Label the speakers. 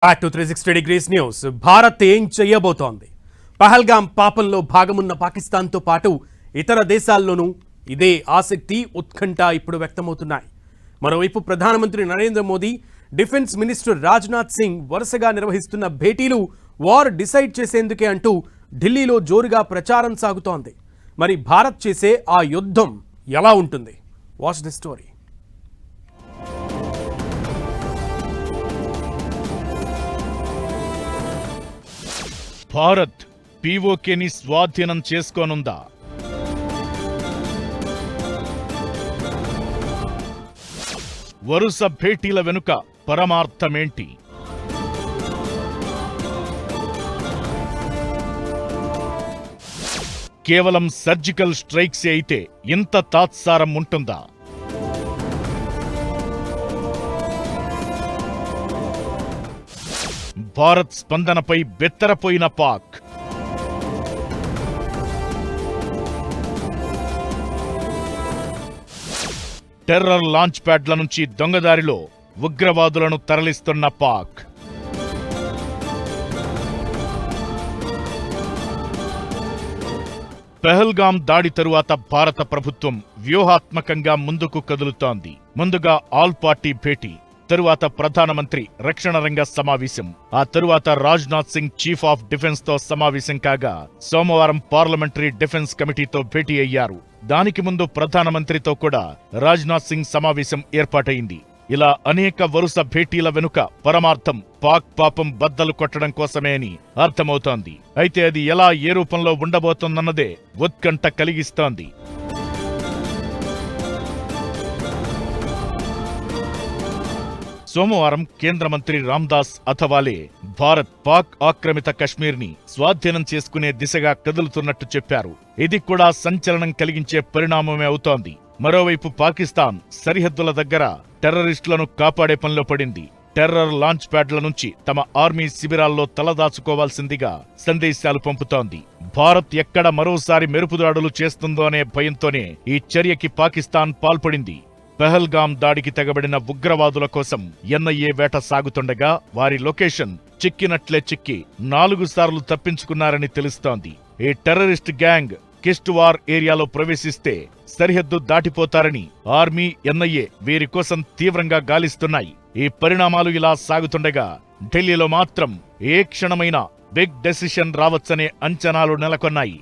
Speaker 1: Back to 360 degrees news. Bharat ఏం చేయబోతోంది? పహల్గాం పాపంలో భాగమున్న పాకిస్తాన్తో పాటు ఇతర దేశాల్లోనూ ఇదే ఆసక్తి, ఉత్కంఠ ఇప్పుడు వ్యక్తమవుతున్నాయి. మరోవైపు ప్రధానమంత్రి నరేంద్ర మోదీ, డిఫెన్స్ మినిస్టర్ రాజ్నాథ్ సింగ్ వరుసగా నిర్వహిస్తున్న భేటీలు వార్ డిసైడ్ చేసేందుకే అంటూ ఢిల్లీలో జోరుగా ప్రచారం సాగుతోంది. మరి భారత్ చేసే ఆ యుద్ధం ఎలా ఉంటుంది? Watch the story.
Speaker 2: భారత్ పీఓకేని స్వాధీనం చేసుకోనుందా? వరుస భేటీల వెనుక పరమార్థమేంటి? కేవలం సర్జికల్ స్ట్రైక్సే అయితే ఇంత తాత్సారం ఉంటుందా? భారత్ స్పందనపై బెత్తరపోయిన పాక్. టెర్రర్ లాంచ్ ప్యాడ్ల నుంచి దొంగదారిలో ఉగ్రవాదులను తరలిస్తున్న పాక్. పహల్గాం దాడి తరువాత భారత ప్రభుత్వం వ్యూహాత్మకంగా ముందుకు కదులుతోంది. ముందుగా ఆల్ పార్టీ భేటీ, తరువాత ప్రధానమంత్రి రక్షణ రంగ సమావేశం, ఆ తరువాత Rajnath Singh chief of defence తో సమావేశం కాగా సోమవారం పార్లమెంటరీ డిఫెన్స్ కమిటీతో భేటీ అయ్యారు. దానికి ముందు ప్రధానమంత్రితో కూడా రాజ్నాథ్ సింగ్ సమావేశం ఏర్పాటైంది. ఇలా అనేక వరుస భేటీల వెనుక పరమార్థం పాక్ పాపం బద్దలు కొట్టడం కోసమే అని అర్థమవుతోంది. అయితే అది ఎలా, ఏ రూపంలో ఉండబోతోందన్నదే ఉత్కంఠ కలిగిస్తోంది. సోమవారం కేంద్ర మంత్రి రామ్దాస్ అథవాలే భారత్ పాక్ ఆక్రమిత కశ్మీర్ని స్వాధీనం చేసుకునే దిశగా కదులుతున్నట్టు చెప్పారు. ఇది కూడా సంచలనం కలిగించే పరిణామమే అవుతోంది. మరోవైపు పాకిస్తాన్ సరిహద్దుల దగ్గర టెర్రరిస్టులను కాపాడే పనిలో పడింది. టెర్రర్ లాంచ్ ప్యాడ్ల నుంచి తమ ఆర్మీ శిబిరాల్లో తలదాచుకోవాల్సిందిగా సందేశాలు పంపుతోంది. భారత్ ఎక్కడ మరోసారి మెరుపుదాడులు చేస్తుందో అనే భయంతోనే ఈ చర్యకి పాకిస్తాన్ పాల్పడింది. పహల్గాం దాడికి తెగబడిన ఉగ్రవాదుల కోసం ఎన్ఐఏ వేట సాగుతుండగా వారి లొకేషన్ చిక్కినట్లే చిక్కి 4 సార్లు తప్పించుకున్నారని తెలుస్తోంది. ఈ టెర్రరిస్ట్ గ్యాంగ్ కిష్ట్వార్ ఏరియాలో ప్రవేశిస్తే సరిహద్దు దాటిపోతారని ఆర్మీ, ఎన్ఐఏ వీరి కోసం తీవ్రంగా గాలిస్తున్నాయి. ఈ పరిణామాలు ఇలా సాగుతుండగా ఢిల్లీలో మాత్రం ఏ క్షణమైనా బిగ్ డెసిషన్ రావచ్చనే అంచనాలు నెలకొన్నాయి.